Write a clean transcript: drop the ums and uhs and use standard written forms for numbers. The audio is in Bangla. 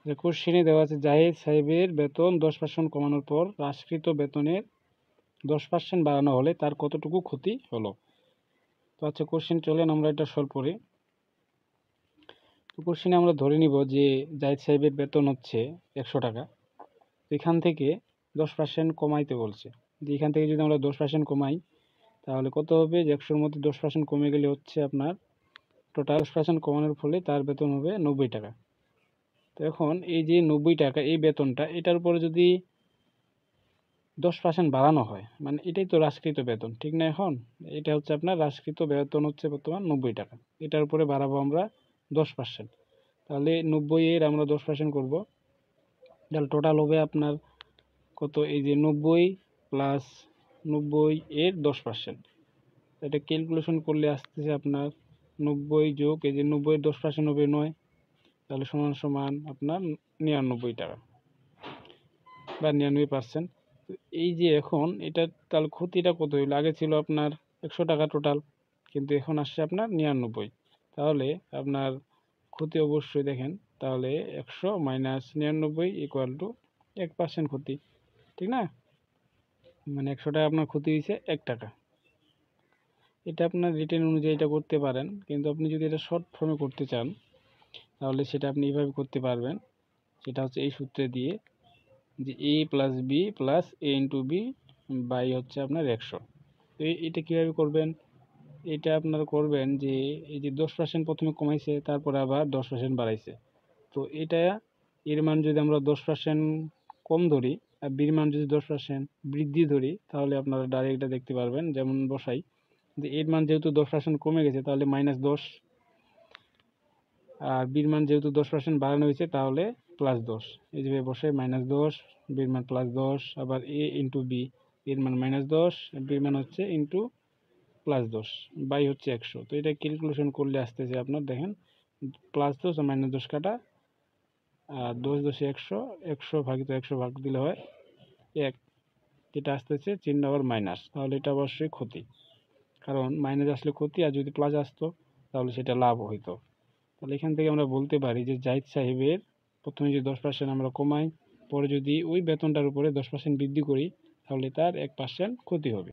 কোশ্চেনে দেওয়া আছে জাহিদ সাহেবের বেতন 10% কমানোর পর হ্রাসকৃত বেতনের 10% বাড়ানো হলে তার কতটুকু ক্ষতি হলো। তো আচ্ছা কোশ্চেন চলেন আমরা এটা সলভ করি। তো কোশ্চেনে আমরা ধরে নিব যে জাহিদ সাহেবের বেতন হচ্ছে 100 টাকা। এখান থেকে 10% কমাইতে বলছে, যে এখান থেকে যদি আমরা 10% কমাই তাহলে কত হবে, যে 100-র মধ্যে 10% কমে গেলে হচ্ছে আপনার টোটাল 10% কমানোর ফলে তার বেতন হবে 90 টাকা। তো এখন এই যে 90 টাকা এই বেতনটা, এটার উপরে যদি 10% বাড়ানো হয়, মানে এটাই তো হ্রাসকৃত বেতন, ঠিক না? এখন এটা হচ্ছে আপনার হ্রাসকৃত বেতন হচ্ছে বর্তমান 90 টাকা, এটার উপরে বাড়াবো আমরা 10%। তাহলে 90 এর আমরা 10% করব, তাহলে টোটাল হবে আপনার কত, এই যে 90 প্লাস 90 এর 10%, এটা ক্যালকুলেশন করলে আসতেছে আপনার 90 যোগ এই যে 90 এর 10% হবে 9, তাহলে সমান সমান আপনার 99 টাকা বা 99%। তো এই যে এখন এটা তাহলে ক্ষতিটা কত হইল, আগে ছিল আপনার 100 টাকা টোটাল, কিন্তু এখন আসছে আপনার 99, তাহলে আপনার ক্ষতি অবশ্যই দেখেন, তাহলে 100 মাইনাস 99 ইকুয়াল টু 1% ক্ষতি, ঠিক না? মানে 100 টাকা আপনার ক্ষতি হয়েছে 1 টাকা। এটা আপনার রিটেন অনুযায়ী এটা করতে পারেন, কিন্তু আপনি যদি এটা শর্ট ফর্মে করতে চান তাহলে সেটা আপনি এইভাবে করতে পারবেন, সেটা হচ্ছে এই সূত্রে দিয়ে যে a plus B plus A into B by হচ্ছে আপনার 100। তো এটা কীভাবে করবেন, এটা আপনারা করবেন যে এই যে 10% প্রথমে কমাইছে, তারপরে আবার 10% বাড়াইছে, তো এটা এর মান যদি আমরা 10% কম ধরি আর বির মান যদি 10% বৃদ্ধি ধরি, তাহলে আপনারা ডাইরেক্ট এটা দেখতে পারবেন। যেমন বসাই যে এর মান যেহেতু 10% কমে গেছে তাহলে -10, আর বির মান যেহেতু 10% বাড়ানো হয়েছে তাহলে +10, এই যে বসাই -10, বির মান +10, আবার এ ইন্টু বি, এর মান -10, বির মান হচ্ছে ইন্টু +10 বাই হচ্ছে 100। তো এটা ক্যালকুলেশন করলে আসতেছে আপনার দেখেন +10 আর -10 কাটা, আর 10 10 100, 100 ভাগিত 100 ভাগ দিলে হয় 1, এটা আসতেছে চিহ্ন আবার মাইনাস, তাহলে এটা অবশ্যই ক্ষতি, কারণ মাইনাস আসলে ক্ষতি, আর যদি প্লাস আসতো তাহলে সেটা লাভ হইতো। তাহলে এখান থেকে আমরা বলতে পারি যে জাহিদ সাহেবের প্রথমে যদি 10% আমরা কমাই, পরে যদি ওই বেতনটার উপরে 10% বৃদ্ধি করি, তাহলে তার 1% ক্ষতি হবে।